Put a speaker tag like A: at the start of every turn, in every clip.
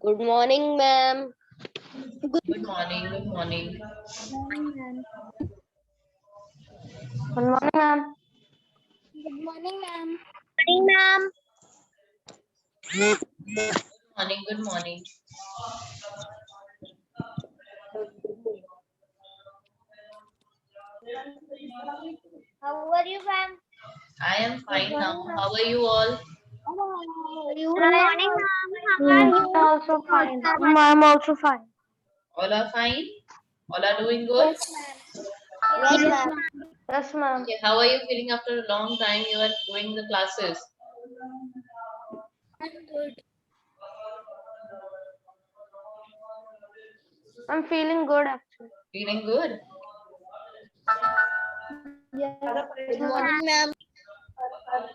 A: Good morning, ma'am.
B: Good morning. Good morning.
C: Morning, ma'am.
A: Good morning, ma'am.
C: Good morning, ma'am.
A: Morning, ma'am.
B: Morning. Good morning.
C: How are you, ma'am?
B: I am
C: Good
B: fine now.
C: morning, ma'am.
B: How are you all?
C: How are you?
A: Good morning, ma'am. How are you? Also fine.
C: I'm also fine.
B: All are fine? All are doing good?
C: Yes, ma'am. Yes, ma'am.
A: Yes, ma'am.
B: Okay. How are you feeling after a long time you are doing the classes?
C: I'm good.
A: I'm feeling good actually.
B: Feeling good?
C: Yes.
A: Good morning, ma'am.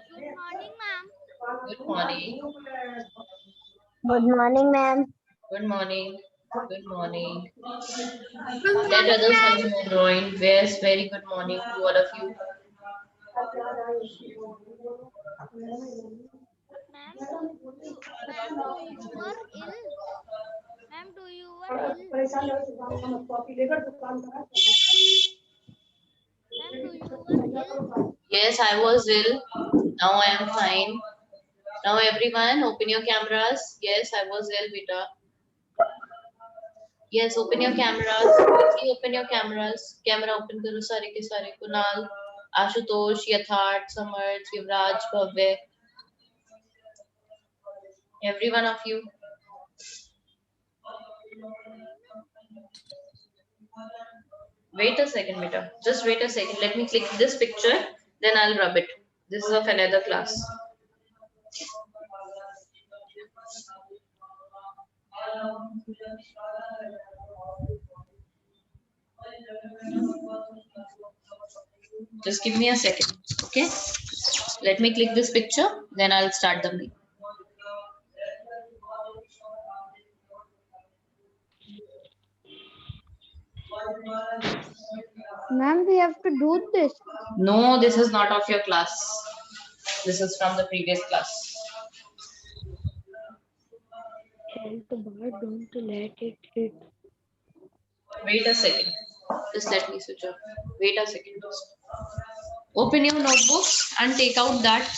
C: Good morning, ma'am.
B: Good morning.
A: Good morning, ma'am.
B: Good morning. Good morning.
C: Good
B: Let
C: morning,
B: others
C: ma'am.
B: know you joined. Yes, very good morning to all of you.
C: Ma'am, ma'am, do you are ill? Ma'am, do you are ill? Ma'am, do you are ill?
B: Yes, I was ill. Now I am fine. Now everyone, open your cameras. Yes, I was ill, beta. Yes, open your cameras. Quickly open your cameras. Camera open करो सारे के सारे. Kunal, Ashutosh, Yatharth, Samarth, Yuvraj, Bhavya. Every one of you. Wait a second, beta. Just wait a second. Let me click this picture. Then I'll rub it. This is of another class. Just give me a second. Okay. Let me click this picture. Then I'll start the meeting.
C: Ma'am, we have to do this.
B: No, this is not of your class. This is from the previous class.
C: Tell the bar, don't let it hit.
B: Wait a second. Just let me switch off. Wait a second. Open your notebooks and take out that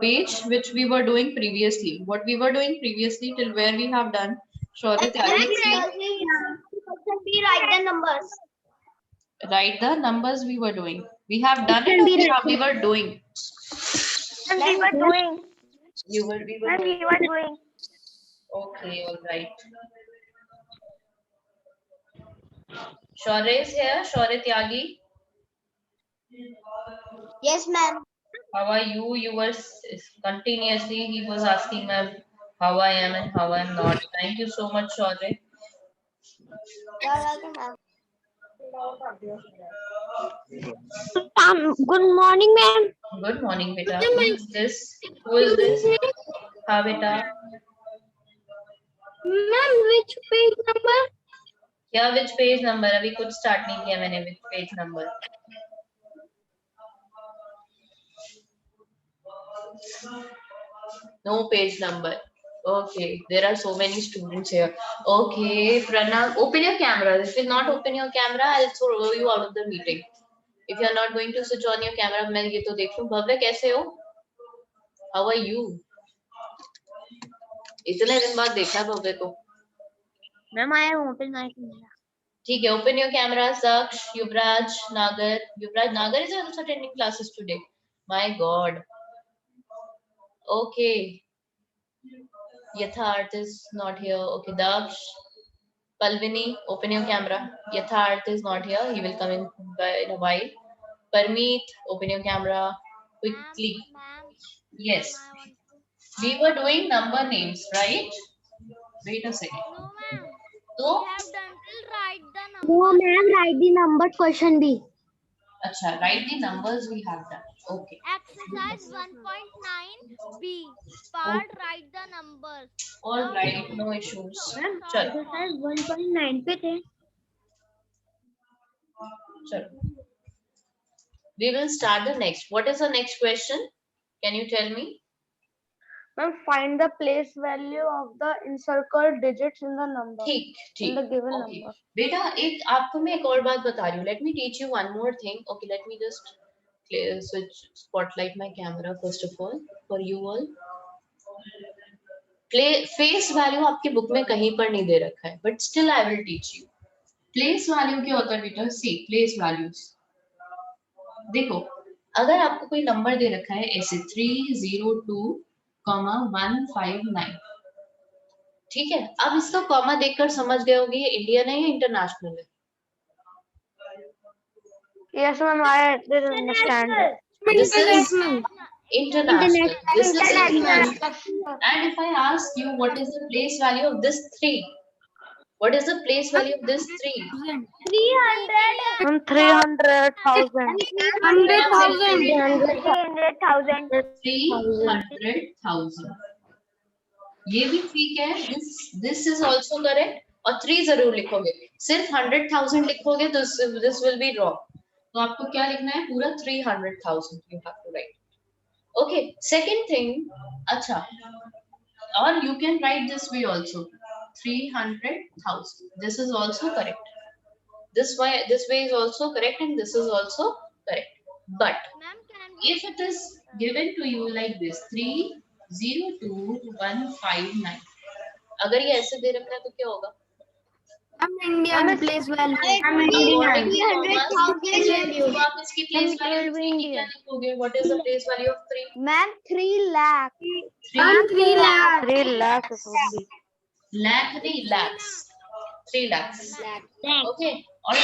B: page which we were doing previously. What we were doing previously till where we have done. Shorty Tyagi is here.
A: We write the numbers.
B: Write the numbers we were doing. We have done it or we were doing.
A: And we were doing.
B: We were
A: And
B: doing.
A: we were doing.
B: Okay, all right. Shorty is here. Shorty Tyagi.
A: Yes, ma'am.
B: How are you? You were continuously, he was asking me how I am and how I am not. Thank you so much, Shorty.
A: You're welcome, ma'am. Good morning, ma'am.
B: Good morning, beta. Who is this? Who is this? Ha, beta.
A: Ma'am, which page number?
B: क्या which page number? अभी कुछ start नहीं किया मैंने which page number. No page number. Okay, there are so many students here. Okay, Pranav, open your camera. If you not open your camera, I'll throw you out of the meeting. If you are not going to switch on your camera, मैं ये तो देख लूँ. भव्य कैसे हो? How are you? इतने दिन बाद देखा भव्य को.
A: Ma'am, I am open my camera.
B: ठीक है, open your camera. Saksh, Yuvraj, Nagar. Yuvraj, Nagar is also attending classes today. My God. Okay. Yatharth is not here. Okay, Daksh. Palvini, open your camera. Yatharth is not here. He will come in a while. Parmeet, open your camera quickly.
C: Ma'am,
B: Yes.
C: I want to.
B: We were doing number names, right? Wait a second.
C: No, ma'am.
B: So,
C: We have done till write the
A: No,
C: numbers.
A: ma'am, write the number question B.
B: acha, write the numbers we have done. Okay.
C: Exercise 1.9b. Part write the numbers.
B: All
C: Now we
B: right,
C: will
B: no
C: do
B: issues.
C: short
B: Chal,
C: form.
A: 1.9 पे थे.
B: chal. We will start the next. What is the next question? Can you tell me?
A: Ma'am, find the place value of the encircled digits in the number.
B: ठीक
A: In the
B: ठीक
A: given
B: okay
A: number.
B: बेटा एक आपको मैं एक और बात बता रही हूँ let me teach you one more thing okay let me just switch spotlight my camera first of all for you all play face value आपके बुक में कहीं पर नहीं दे रखा है but still I will teach you place value क्या होता है बेटा सी प्लेस वैल्यूज देखो अगर आपको कोई नंबर दे रखा है ऐसे 302,159 ठीक है अब इसका कॉमा देखकर समझ गए होंगे ये इंडियन है या इंटरनेशनल है
A: Yes, ma'am, I did understand.
B: This is
C: International.
B: international. This is
A: International.
B: international. And if I ask you what is the place value of this 3? What is the place value of this 3?
A: 300. Ma'am, 300,000.
C: 100,000.
A: 300,000.
B: 300,000. ये भी ठीक है this is also correct और 3 जरूर लिखोगे सिर्फ 100,000 लिखोगे तो this will be wrong तो आपको क्या लिखना है पूरा 300,000 you have to write okay second thing अच्छा or you can write this way also 300,000 this is also correct this way is also correct and this is also correct but
C: Ma'am, can we
B: if it is given to you like this 302,159 अगर ये ऐसे दे रखा है तो क्या होगा
A: Indian place value. I'm
B: According to
A: Indian.
B: Thomas, तो आप इसकी place value 3 की क्या लिखोगे? What is the place value of 3?
A: Ma'am, 3 lakh.
B: 3
A: lakh. 3 lakh it would be.
B: lakh नहीं lakhs 3 lakhs okay और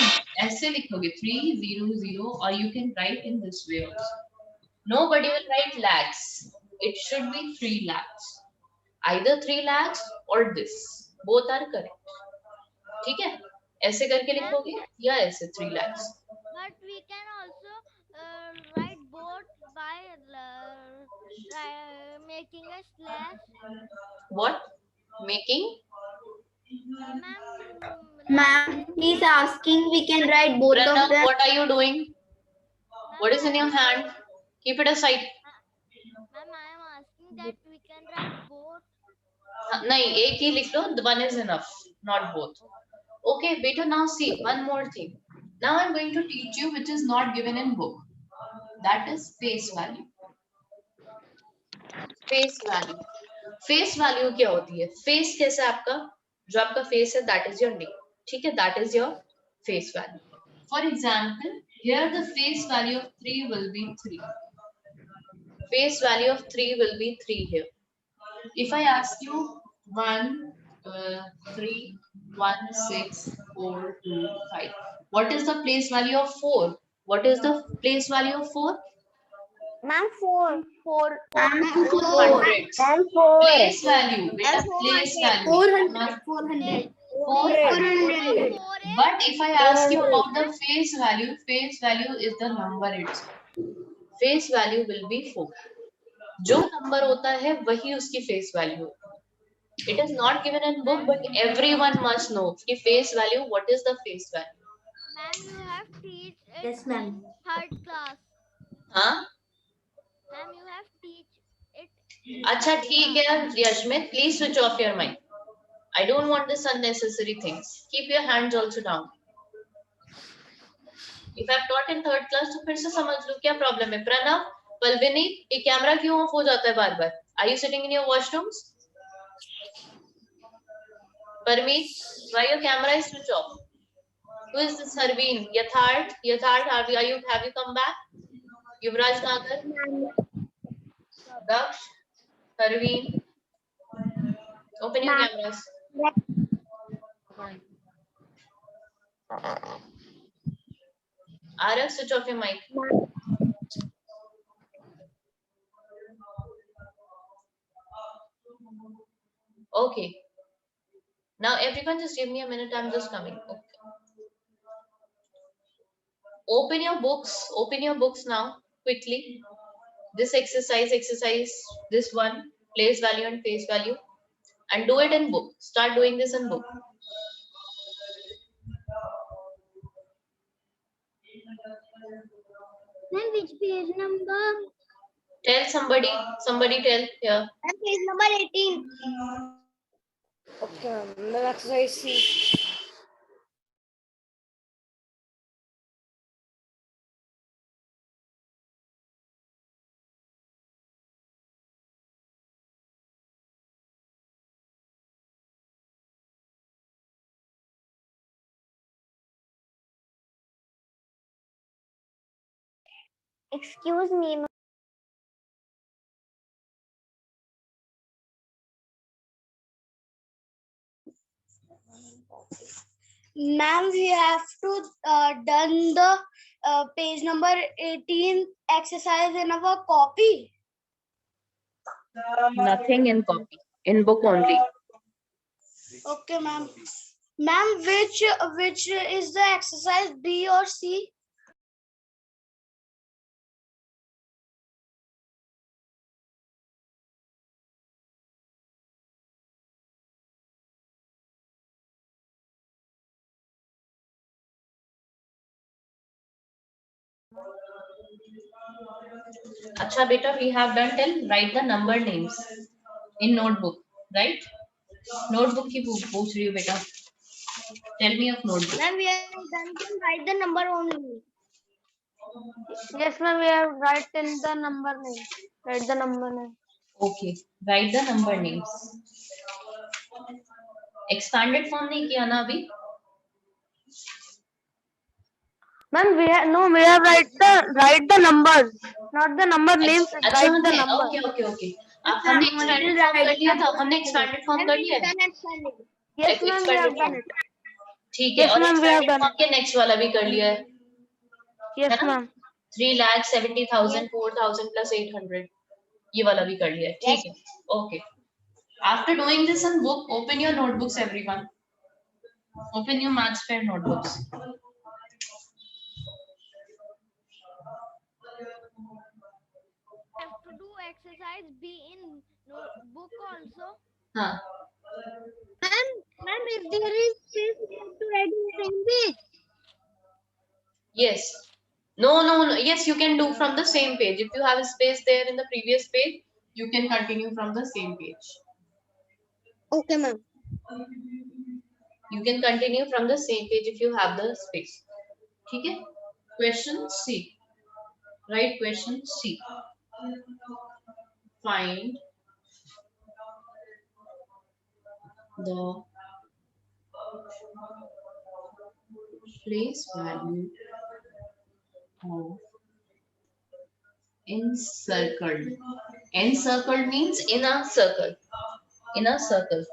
B: ऐसे लिखोगे 300 or you can write in this way also nobody will write lakhs it should be 3 lakhs either 3 lakhs or this both are correct ठीक है ऐसे करके लिखोगे या ऐसे 3 lakhs
C: but we can also write both by making a slash.
B: what making
C: Ma'am,
A: Ma'am, he's asking we can write both
B: Pranav,
A: of them.
B: what are you doing what is in your hand keep it aside
C: ma'am, I am asking that we can write both.
B: नहीं एक ही लिख लो one is enough not both okay beta now see one more thing now I'm going to teach you which is not given in book that is face value face value क्या होती है face कैसा है आपका जो आपका face है that is your name ठीक है that is your face value for example here the face value of 3 will be 3 face value of 3 will be 3 here if I ask you 1 3 1 6 4 2 5 what is the place value of 4 what is the place value of 4
A: Ma'am, 4. 4. Ma'am,
B: 400
A: Ma'am, 4.
B: place value beta place value
A: 400. 400.
B: 400 but if I ask you about the face value is the number itself face value will be 4 जो number होता है वही उसकी face value it is not given in book but everyone must know कि face value what is the face value
C: Ma'am, you have teach it
A: Yes, ma'am.
C: in third class.
B: हाँ
C: Ma'am, you have teach it.
B: अच्छा ठीक है यशमित please switch off your mic I don't want this unnecessary things keep your hands also down if I've taught in third class तो फिर से समझ लो क्या problem है प्रणव पल्विनी ये कैमरा क्यों ऑफ हो जाता है बार बार are you sitting in your washrooms Parmeet why your camera is switched off who is this Harveen Yatharth have you come back Yuvraj Nagar Daksh Harveen open your cameras Arav switch off your mic okay now everyone just give me a minute I'm just coming okay open your books now quickly this exercise this one place value and face value and do it in book start doing this in book
A: Ma'am, which page number?
B: Tell somebody. Somebody tell. Yeah.
C: Page number 18.
A: Okay, ma'am. Exercise C.
C: Excuse me, ma'am. We have to done the page number 18 exercise in our copy.
B: Nothing in copy. In book only.
C: Okay, ma'am. Ma'am, which is the exercise, B or C?
B: Acha beta, we have done till write the number names in notebook, right? Notebook की पूछ रही हूँ बेटा. Tell me of notebook.
C: Ma'am, we have done to write the number only.
A: Yes, ma'am. We have written the number name. Write the number name.
B: Okay, write the number names. Expanded form नहीं किया ना अभी?
A: Ma'am, we have write the numbers, not the number names.
B: अच्छा
A: Write the
B: हमने
A: number.
B: okay. अब हमने expanded form कर लिया था. हमने expanded form कर लिया है.
A: Yes, ma'am. We have done it.
B: ठीक है.
A: Yes,
B: और
A: ma'am. We have
B: expanded
A: done
B: form
A: it.
B: के next वाला भी कर लिया है.
A: Yes,
B: है ना?
A: ma'am.
B: 3,70,000, 4,000 plus 800. ये वाला भी कर लिया है. ठीक है. Okay. After doing this in book, open your notebooks, everyone. Open your maths fair notebooks.
C: Have to do exercise B in book also.
B: हाँ.
C: Ma'am, if there is space, we have to write in the same page.
B: Yes. No. Yes, you can do from the same page. If you have a space there in the previous page, you can continue from the same page.
C: Okay, ma'am.
B: You can continue from the same page if you have the space. ठीक है? Question C. Right, question C. Find the place value of encircled. Encircled means in a circle. In a circle.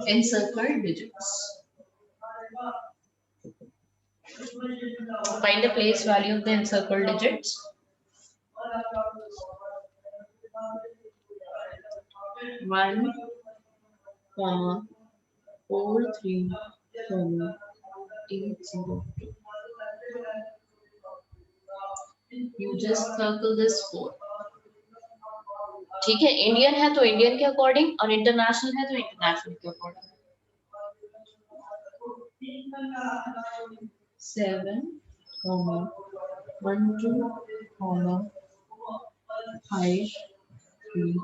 B: Encircled digits. Find the place value of the encircled digits. 1, 4, 3, 8, 0. You just circle this 4. ठीक है. Indian है तो Indian के according और international है तो international के according. 7, 1, 2, 5, 3,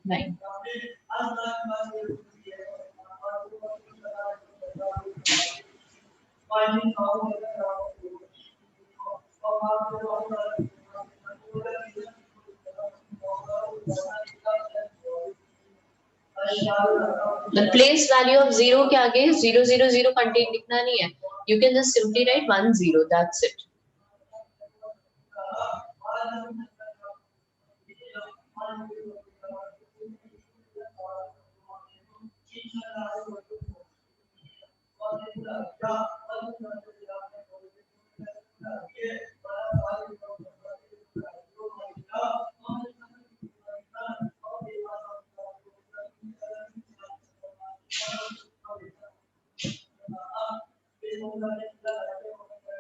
B: 9. The place value of 0 के आगे 0, 0, 0 कंटेंट लिखना नहीं है. You can just simply write 1, 0. That's it.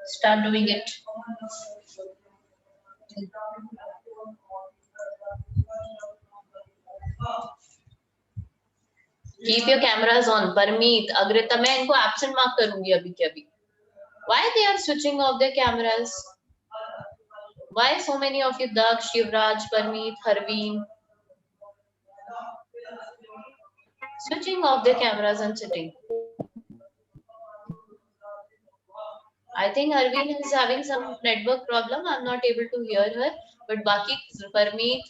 B: Start doing it. Keep your cameras on. Parmeet, Agrita, मैं इनको absent mark करूंगी अभी के अभी. Why they are switching off their cameras? Why so many of you? Daksh, Yuvraj, Parmeet, Harveen. Switching off their cameras and sitting. I think Harveen is having some network problem. I'm not able to hear her. But Baki, Parmeet.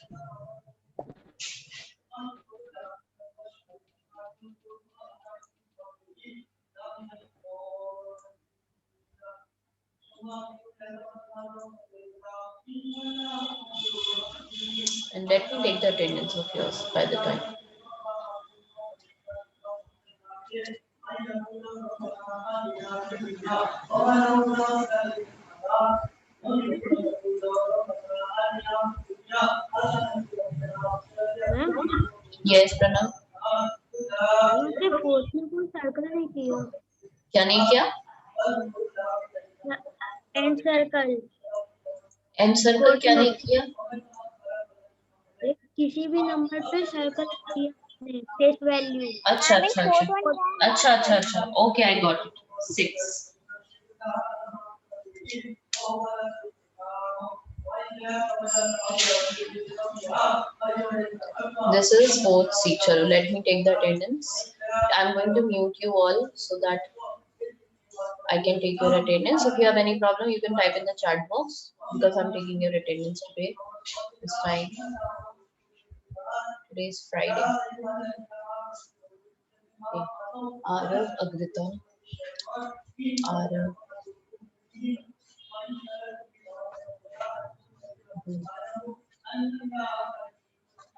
B: And let me take the attendance of yours by the time.
A: Ma'am
B: Yes, Pranav.
A: मुझे fourth में कोई circle नहीं किया
B: क्या नहीं किया?
A: And circle
B: M circle क्या नहीं किया?
A: किसी भी नंबर पे सर्कल किया आपने फेस वैल्यू
B: अच्छा अच्छा अच्छा अच्छा अच्छा अच्छा okay I got it 6 this is fourth C. Chalo, let me take the attendance. I'm going to mute you all so that I can take your attendance. If you have any problem, you can type in the chat box because I'm taking your attendance today. It's fine. Today is Friday. Okay. Arav, Agrita, Arav,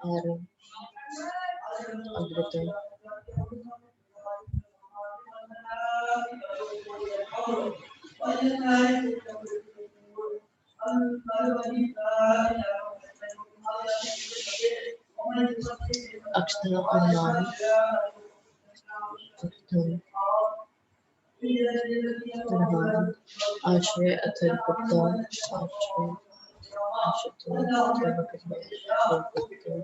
B: Arav, Agrita, Akshta, Arman, Akshta, Arhan, Ashray, Athar, Gupta, Ashray, Ashutosh, Gupta,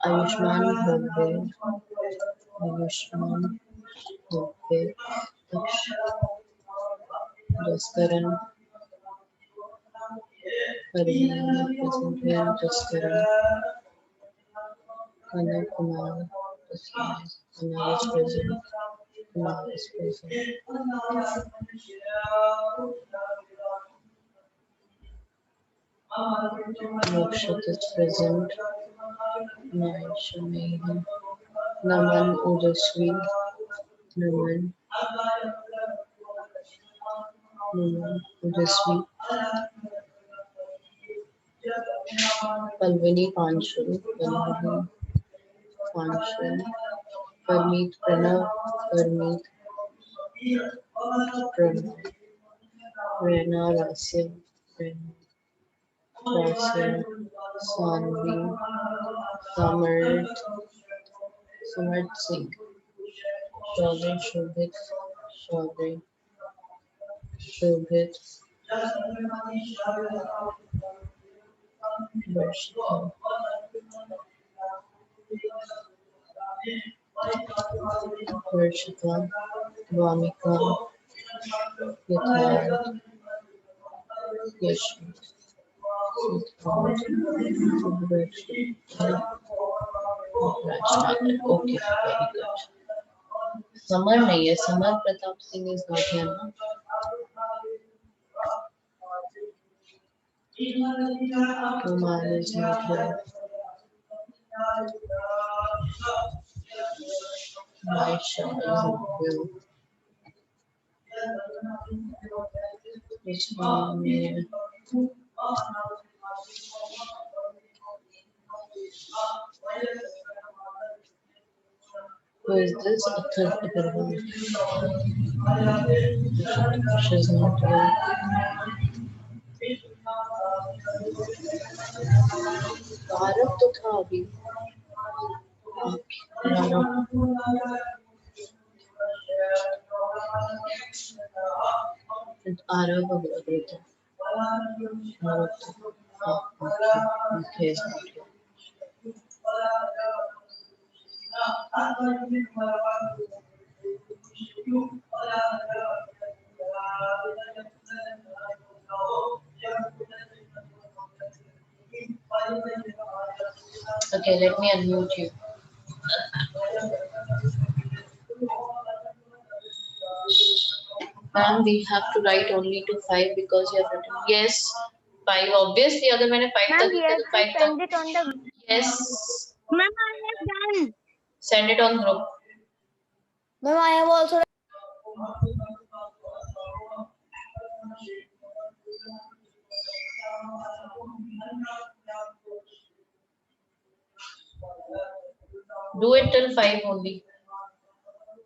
B: Ayushman, Bhogre, Ayushman, Bhogre, Daksh, Jaskaran, Parveen, present here, Jaskaran, Kanal Kumar, Kunal is present, Kunal is present. Mokshat is present, Naisha Mehan, Naman Ujasvi, Naman, Naman Ujasvi, Palvini Panchal, Palvini Panchal, Parmeet Pranav, Parmeet Pranav, Rena Rasya, Rena Rasya, Sanvi, Samarth, Samarth Singh, Chaudhary Shobhit, Chaudhary Shobhit, Varshita, Varshita, Vamika, Yatharth, Yashwant, Siddharth, Varshita, Rajnagar. Okay, very good. Samar nahi hai. Samar Pratap Singh is not here now. Kumar is not here. Maisha is not here. Which one here? Who is this? Athar Agarwal. She's not here. Arav तो था अभी. Arav. Arav Agrita. Arav तो. Okay, it's not here. Okay, let me unmute you. Ma'am, we have to write only to 5 because you have written. Yes, 5. Obviously, अगर मैंने 5
A: Ma'am,
B: तक
A: we
B: लिखा
A: have
B: तो
A: to
B: 5 तक.
A: send it on the.
B: Yes,
A: Ma'am, I have done.
B: send it on group.
C: Ma'am, I have also.
B: Do it till 5 only.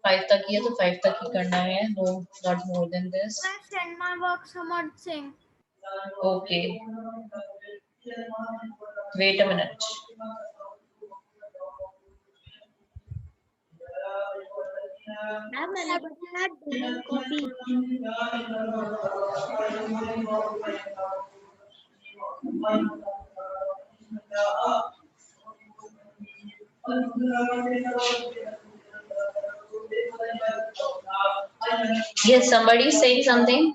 B: 5 तक ही है तो 5 तक ही करना है. No, not more than this.
C: I send my work Samad Singh.
B: Okay. Wait a minute.
C: Ma'am, मैंने बताया done copy.
B: Yes, somebody is saying something.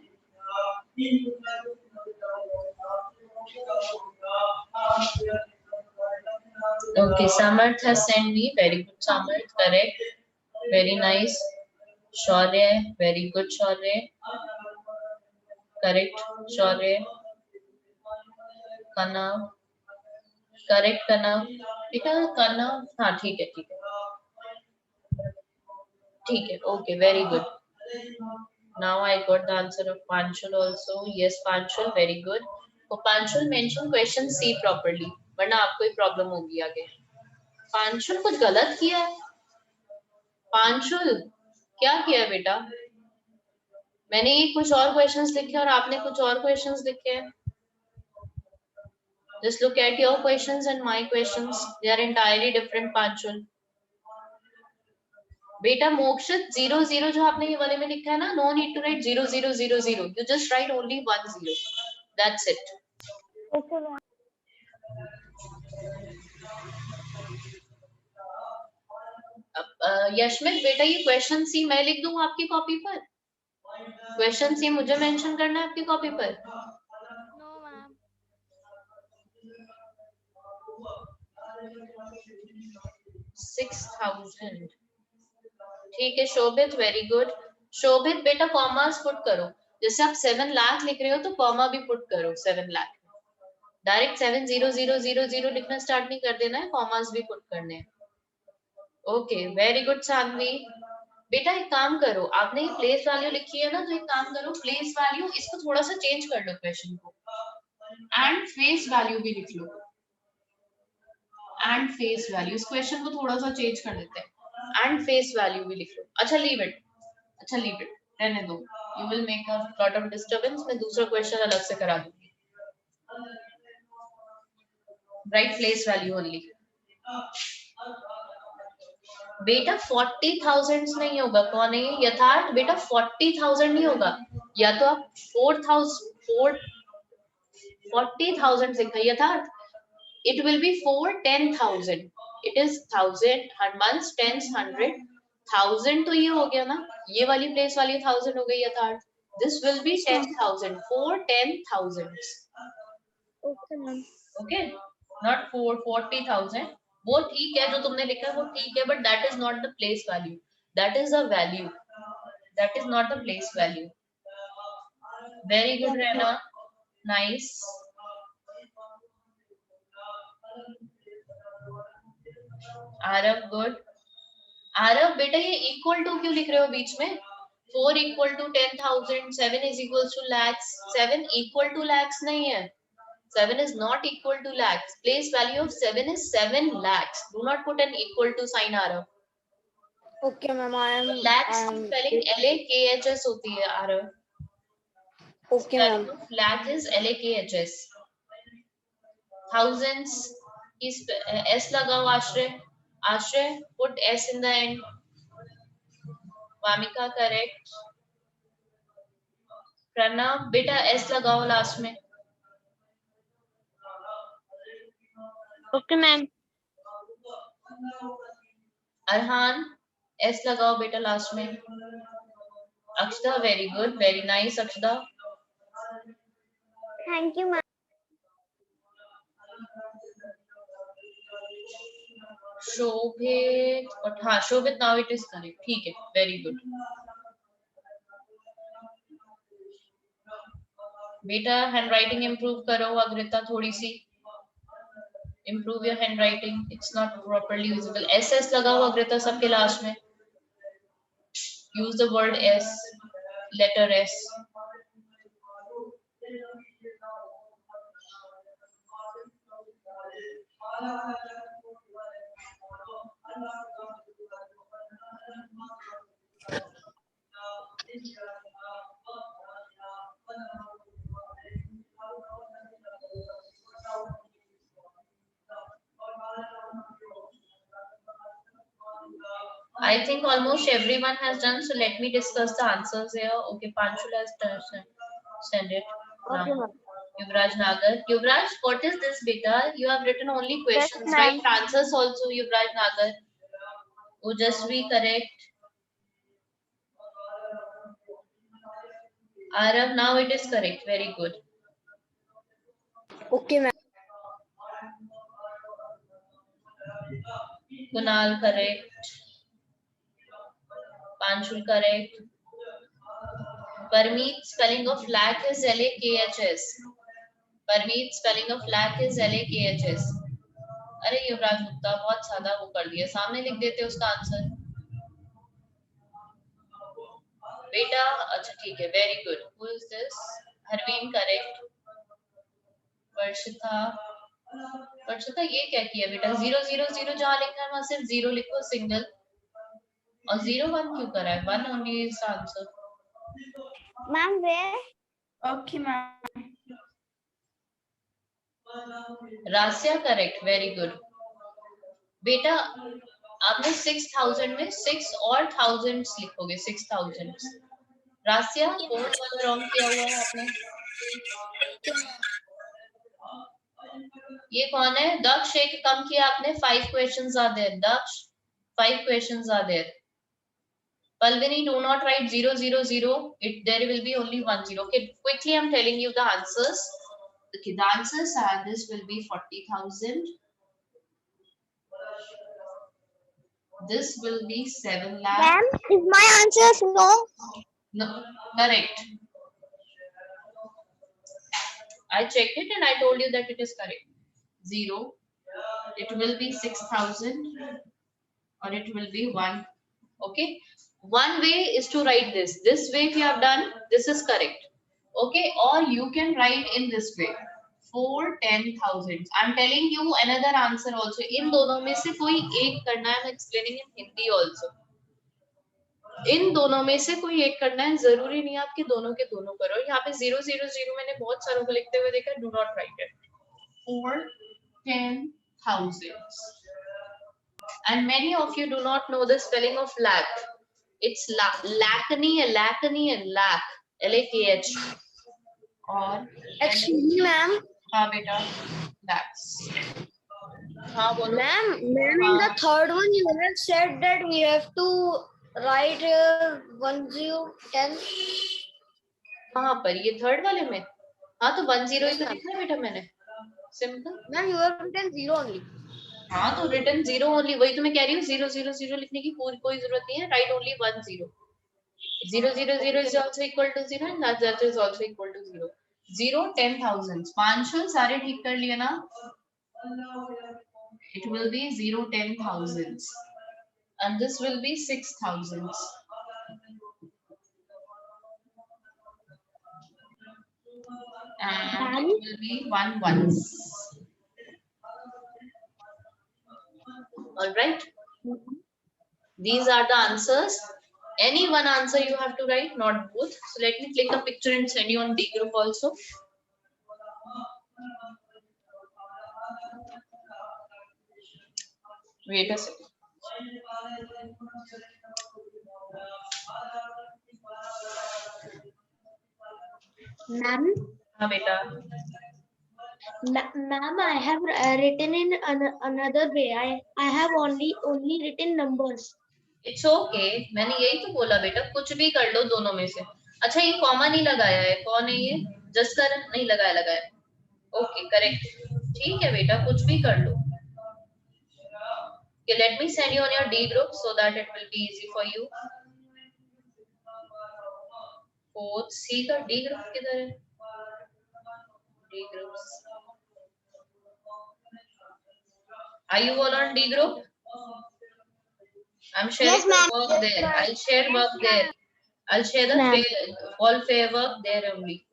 B: Okay, Samarth has sent me. Very good, Samarth. Correct. Very nice. Shaurya. Very good, Shaurya. Correct, Shaurya. Kanav. Correct, Kanav. बेटा Kanav. हाँ ठीक है ठीक है ठीक है. Okay, very good. Now I got the answer of Panchal also. Yes, Panchal, very good. So Panchal mention question C properly. वरना आपको ही प्रॉब्लम होगी आगे. पांशुल कुछ गलत किया है? पांशुल क्या किया है बेटा? मैंने ये कुछ और क्वेश्चंस लिखे और आपने कुछ और क्वेश्चंस लिखे हैं. Just look at your questions and my questions. They are entirely different, Panchul. बेटा मोक्षित 0 0 जो आपने ये वाले में लिखा है ना, no need to write 0 0 0 0. You just write only 1 0. That's it.
A: Okay, ma'am.
B: यशमित बेटा ये क्वेश्चन सी मैं लिख दूं आपकी कॉपी पर? क्वेश्चन सी मुझे मेंशन करना है आपकी कॉपी पर?
C: No, ma'am.
B: 6000. ठीक है शोभित, वेरी गुड. शोभित बेटा कॉमास पुट करो. जैसे आप 7 लाख लिख रहे हो तो कॉमा भी पुट करो 7 लाख. डायरेक्ट 7 0 0 0 0 लिखना स्टार्ट नहीं कर देना है, कॉमास भी पुट करने हैं. Okay, very good Saanvi. बेटा एक काम करो, आपने ये प्लेस वैल्यू लिखी है ना, तो एक काम करो प्लेस वैल्यू इसको थोड़ा सा चेंज कर लो क्वेश्चन को. एंड फेस वैल्यू भी लिख लो. एंड फेस वैल्यू इस क्वेश्चन को थोड़ा सा चेंज कर देते हैं. एंड फेस वैल्यू भी लिख लो. अच्छा लीव इट. अच्छा लीव इट, रहने दो. You will make a lot of disturbance. मैं दूसरा क्वेश्चन अलग से करा दूंगी. Right place value only. बेटा 40,000 नहीं होगा. कौन है ये? यथार्थ. बेटा 40,000 नहीं होगा. या तो आप 40,000 लिखा यथार्थ. It will be 4 10,000. It is 1000 months, tens, 100. 1000 तो ये हो गया ना, ये वाली प्लेस वाली 1000 हो गई यथार्थ. This will be 10,000. 4 10,000.
C: Okay, ma'am.
B: Okay, not 40,000. वो ठीक है जो तुमने लिखा है वो ठीक है, but that is not the place value. That is a value. That is not the place value. Very good, Rena. Nice. Aarav good. Aarav बेटा ये इक्वल टू क्यों लिख रहे हो बीच में? 4 equal to 10,000. 7 is equal to lakhs. 7 equal to lakhs नहीं है. 7 is not equal to lakhs. Place value of 7 is 7 lakhs. Do not put an equal to sign, Arav.
C: Okay, ma'am.
B: Lakhs की spelling LAKHS होती है, Arav.
C: Okay, ma'am.
B: Lakh is LAKHS. Thousands is S लगाओ आश्रय. आश्रय put S in the end. Wamiqa correct. Pranav बेटा S लगाओ last में.
A: Okay, ma'am.
B: Arhan S लगाओ बेटा लास्ट में. Akshata very good, very nice Akshata.
A: Thank you, ma'am.
B: Shobhit, और हाँ Shobhit, now it is correct, ठीक है, वेरी गुड बेटा। हैंड राइटिंग इम्प्रूव करो अग्रिता, थोड़ी सी improve your hand writing, it's not properly visible. S S लगाओ अग्रिता सबके लास्ट में, use the word S, letter S. I think almost everyone has done, so let me discuss the answers here. Okay, Panchul has sent it now.
A: Okay, ma'am.
B: Yuvraj Nagar. Yuvraj, what is this, beta? You have written only
A: Yes,
B: questions,
A: ma'am.
B: right? Answers also, Yuvraj Nagar. Ojasvi, correct. Arav, now it is correct. Very good.
A: Okay, ma'am.
B: Kunal, correct. Panchul, correct. Parmeet, spelling of lakh is LAKHS. Parmeet, spelling of lakh is LAKHS. अरे युवराज गुप्ता बहुत सादा वो कर दिया, सामने लिख देते उसका आंसर बेटा। अच्छा ठीक है, very good. Who is this? Harveen, correct. Varshita, Varshita ये क्या किया बेटा? 0 0 0 जहाँ लिखा है वहां सिर्फ 0 लिखो, सिंगल, और 0 1 क्यों करा है? 1 only is answer.
C: Ma'am, where?
A: Okay, ma'am.
B: Russia, correct, very good बेटा। आपने 6000 में 6 और थाउजेंड्स लिखोगे, 6000। रासिया, फोर्थ वाला रॉन्ग किया हुआ है आपने। ये कौन है? दक्ष, एक कम किया आपने। 5 questions are there Daksh, 5 questions are there. Palvini, do not write 0 0 0. There will be only 1 0. Okay, quickly I'm telling you the answers. Okay, the answers are, this will be 40,000. This will be 7 lakh.
C: Ma'am, is my answer no?
B: No, correct. I checked it and I told you that it is correct. 0. It will be 6,000 or it will be 1. Okay. One way is to write this. This way if you have done, this is correct. Okay. Or you can write in this way. 4 10,000. I'm telling you another answer also. इन दोनों में से कोई एक करना है. I'm explaining in Hindi also. इन दोनों में से कोई एक करना है, जरूरी नहीं आपके दोनों के दोनों करो। यहाँ पे 0 0 0 मैंने बहुत सारों को लिखते हुए देखा। Do not write it. 4 10,000. And many of you do not know the spelling of lakh. It's lakhani, and lakh, LAKH. और
C: Excuse me, ma'am.
B: हाँ बेटा, lakhs. हाँ बोलो।
C: Ma'am, in the third one you have said that we have to write 1 0 10.
B: कहाँ पर? ये third वाले में? हाँ तो 1 0 ही तो लिखा है बेटा मैंने, simple.
C: Ma'am, you have written 0 only.
B: हाँ तो रिटर्न 0 ओनली, वही तो मैं कह रही हूँ। 0 0 0 लिखने की कोई जरूरत नहीं है। Right only 1 0. 0 0 0 is also equal to 0 and that is also equal to 0. 0 10,000. पांचशो सारे ठीक कर लिए ना? It will be 0 10,000 and this will be 6,000. And it will be 1 ones. All right. These are the answers. Any one answer you have to write, not both. So let me click a picture and send you on D group also. Wait a second.
C: Ma'am,
B: हाँ बेटा।
C: ma'am, I have written in another way. I have only written numbers.
B: It's okay, मैंने यही तो बोला बेटा, कुछ भी कर लो दोनों में से। अच्छा ये कॉमा नहीं लगाया है, कौन है ये? जसकर नहीं लगाया, लगाया। ओके करेक्ट, ठीक है बेटा, कुछ भी कर लो। Okay, let me send you on your D group so that it will be easy for you. Fourth C का D group किधर है? D groups. Are you all on D group? I'm sharing
C: Yes,
B: the
C: ma'am.
B: work there. I'll share work there. I'll share the all fair work there only.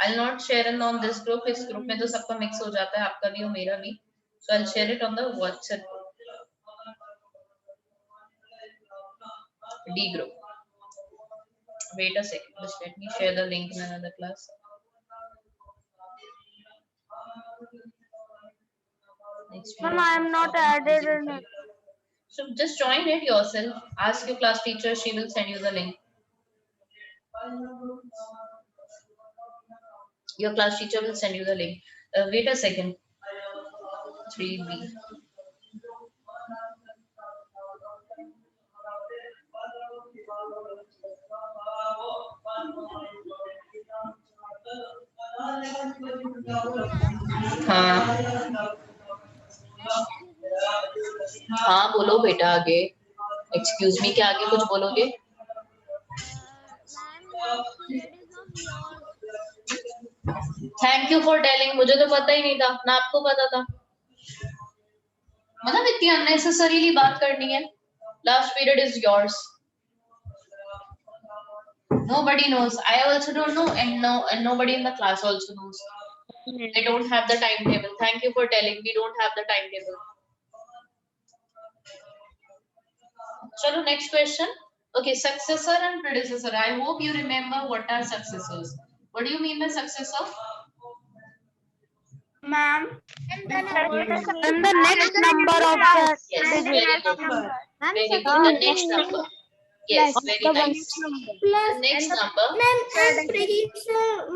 B: I'll not share it on this group. इस group में तो सबका mix हो जाता है, आपका भी और मेरा भी. So I'll share it on the WhatsApp group. D group. Wait a second. Just let me share the link in another class.
A: Ma'am, I am not added in it.
B: So just join it yourself. Ask your class teacher. She will send you the link. Your class teacher will send you the link. Wait a second. 3B. हाँ बोलो बेटा आगे. Excuse me के आगे कुछ बोलोगे? Thank you for telling. मुझे तो पता ही नहीं था, ना आपको पता था. मतलब इतनी अननेसेसरीली बात करनी है. Last period is yours. Nobody knows. I also don't know, and nobody in the class also knows. They don't have the timetable. Thank you for telling. We don't have the timetable. Chalo, next question. Okay, successor and predecessor. I hope you remember what are successors. What do you mean by successor?
C: Ma'am.
A: And the next number of the
B: Yes,
A: digit.
B: very good.
C: Ma'am,
B: Very good. The next number. Yes, very nice. The next number.
C: Ma'am,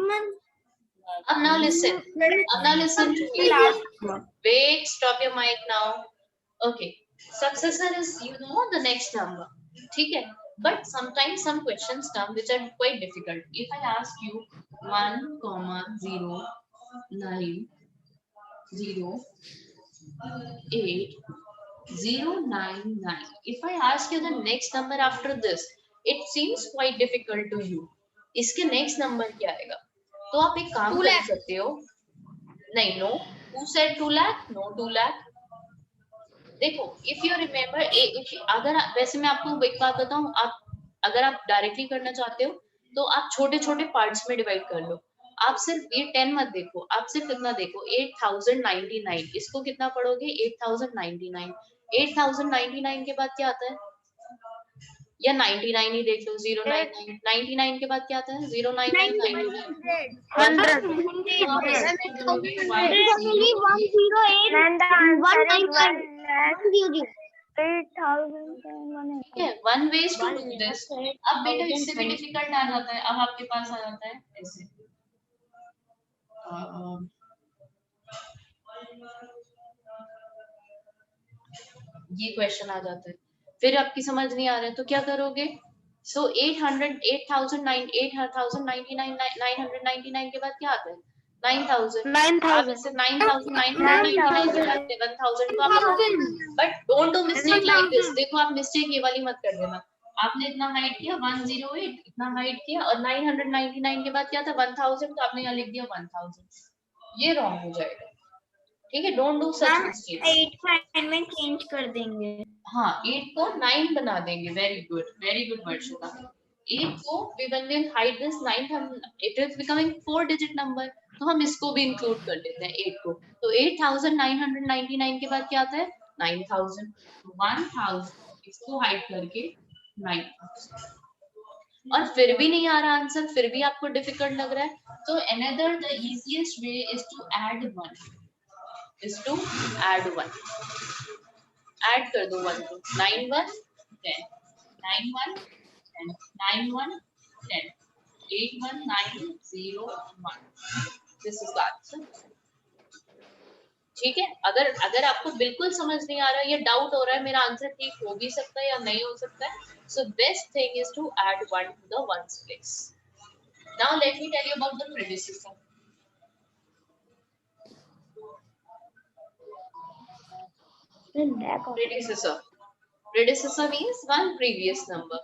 C: ma'am.
B: Now listen. Now listen to me. Wait, stop your mic now. Okay. Successor is, you know, the next number. Okay. But sometimes some questions come which are quite difficult. If I ask you 1, 0, 9, 0, 8, 0, 9, 9. If I ask you the next number after this, it seems quite difficult to you. इसके next number क्या आएगा? तो आप एक काम कर सकते हो. नहीं, no. Who said 2 lakh? No, 2 lakh. देखो, if you remember, अगर वैसे मैं आपको एक बात बताऊं, आप अगर आप डायरेक्टली करना चाहते हो तो आप छोटे छोटे पार्ट्स में डिवाइड कर लो. आप सिर्फ ये 10 मत देखो, आप सिर्फ इतना देखो 8099. इसको कितना पढ़ोगे? 8099. 8099 के बाद क्या आता है? या 99 ही देख लो. 099. 99 के बाद क्या आता है? 099. 1 ways to do this. अब बेटा इससे भी डिफिकल्ट आ जाता है. अब आपके पास आ जाता है ऐसे. ये क्वेश्चन आ जाता है. फिर आपकी समझ नहीं आ रहा है तो क्या करोगे? So 999 के बाद क्या आता है? 9000. आप इससे 9999 के बाद 1000 तो आप. But don't do mistake like this. देखो आप मिस्टेक ये वाली मत कर देना. आपने इतना हाइट किया 108, इतना हाइट किया और 999 के बाद क्या था? 1000. तो आपने यहाँ लिख दिया 1000. ये रॉन्ग हो जाएगा. ठीक है, डोंट डू सच मिस्टेक्स.
C: 8 को n में चेंज कर देंगे.
B: हाँ, 8 को 9 बना देंगे. Very good वर्षिता. 8 को we will hide this 9. It is becoming 4 digit number. तो हम इसको भी इंक्लूड कर लेते हैं 8 को. तो 8999 के बाद क्या आता है? 9000. 1000 इसको हाइड करके 9000. और फिर भी नहीं आ रहा आंसर, फिर भी आपको डिफिकल्ट लग रहा है, तो another the easiest way is to add 1. Add कर दो 1 को. 9 1 10, 9 1 10, 9 1 10, 8 1 9 0 1. This is the answer. ठीक है. अगर आपको बिल्कुल समझ नहीं आ रहा है, ये डाउट हो रहा है मेरा आंसर ठीक हो भी सकता है या नहीं हो सकता है, so best thing is to add 1 to the ones place. Now let me tell you about the predecessor. Predecessor. Predecessor means one previous number.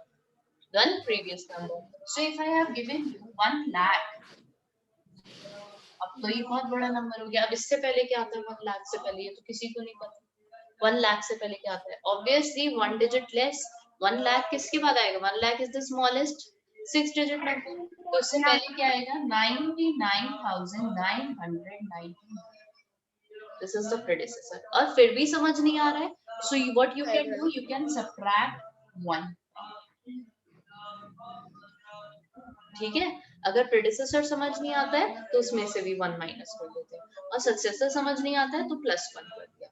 B: One previous number. So if I have given you 1 lakh, अब तो ये बहुत बड़ा number हो गया. अब इससे पहले क्या आता है 1 लाख से पहले? ये तो किसी को नहीं पता. 1 लाख से पहले क्या आता है? Obviously 1 digit less. 1 लाख किसके बाद आएगा? 1 lakh is the smallest 6 digit number. तो इससे पहले क्या आएगा? 99,990. This is the predecessor. और फिर भी समझ नहीं आ रहा है. So what you can do? You can subtract 1. ठीक है. अगर प्रेडिसेसर समझ नहीं आता है तो उसमें से भी 1 माइनस कर देते हैं, और सक्सेसर समझ नहीं आता है तो +1 कर दिया.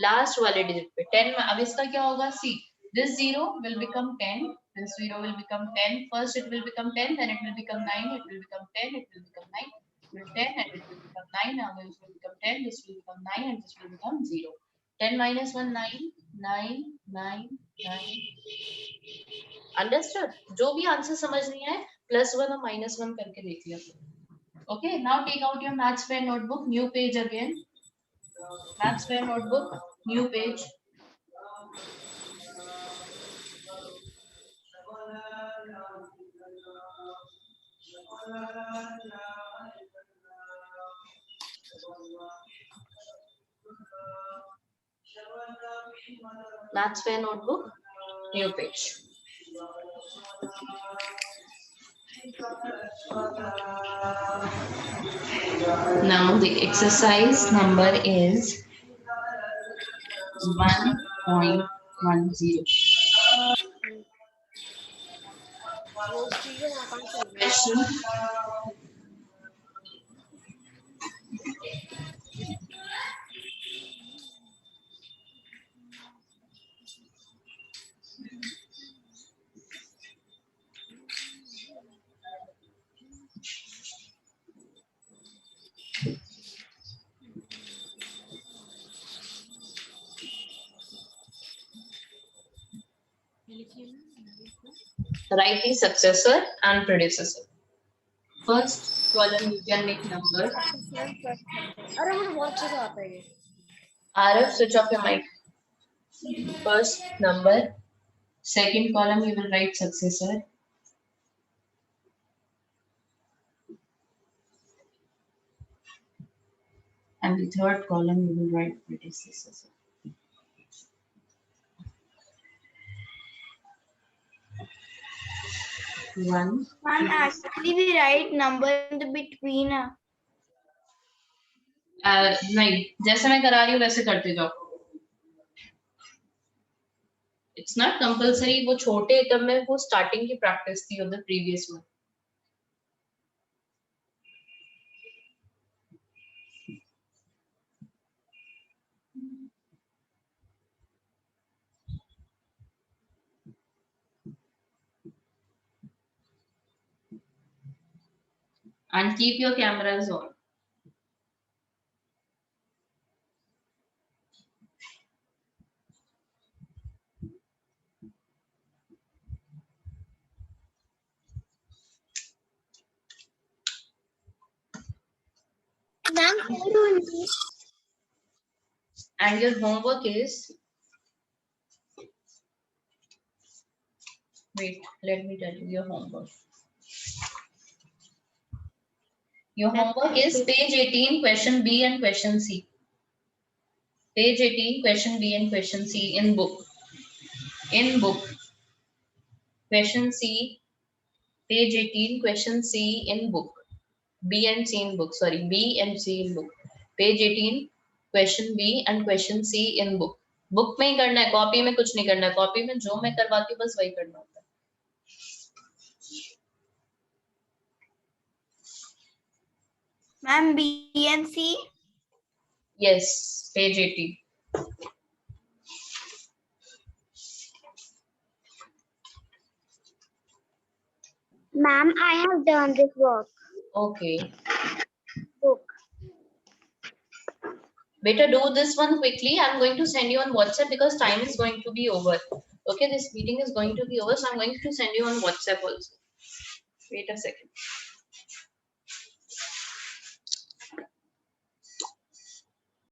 B: लास्ट वाले डिजिट पे 10 में. अब इसका क्या होगा? सी, this 0 will become 10, this 0 will become 10. First it will become 10, then it will become 9, it will become 10, it will become 9, it will 10 and it will become 9. Now this will become 10, this will become 9 and this will become 0. 10 minus 1 9, 9 9 9. Understood? जो भी answer समझ नहीं आए +1 और -1 करके देख लिया. Okay, now take out your maths fair notebook, new page again. Maths fair notebook, new page. Maths fair notebook, new page. Now the exercise number is 1.10. Question. Write the successor and predecessor. First column you can make number.
C: अरे मुझे बहुत अच्छा आता है ये.
B: Arif, switch off your mic. First number. Second column you will write successor. And the third column you will write predecessor. One.
C: Ma'am, actually we write number in the between.
B: नहीं, जैसे मैं करा रही हूँ वैसे करते जाओ. It's not compulsory. वो छोटे तब में वो starting की practice थी of the previous one. And keep your cameras on.
C: Ma'am,
B: And your homework is, wait, let me tell you your homework. Your homework is page 18, question B and question C. Page 18, question B and question C in book. In book. Question C, page 18, question C in book. B and C in book, sorry, B and C in book. Page 18, question B and question C in book. Book में ही करना है, copy में कुछ नहीं करना है. Copy में जो मैं करवाती हूँ बस वही करना होता है.
C: Ma'am, B and C.
B: Yes, page 18.
C: Ma'am, I have done this work.
B: Okay.
C: Book.
B: Better do this one quickly. I'm going to send you on WhatsApp because time is going to be over. Okay, this meeting is going to be over, so I'm going to send you on WhatsApp also. Wait a second.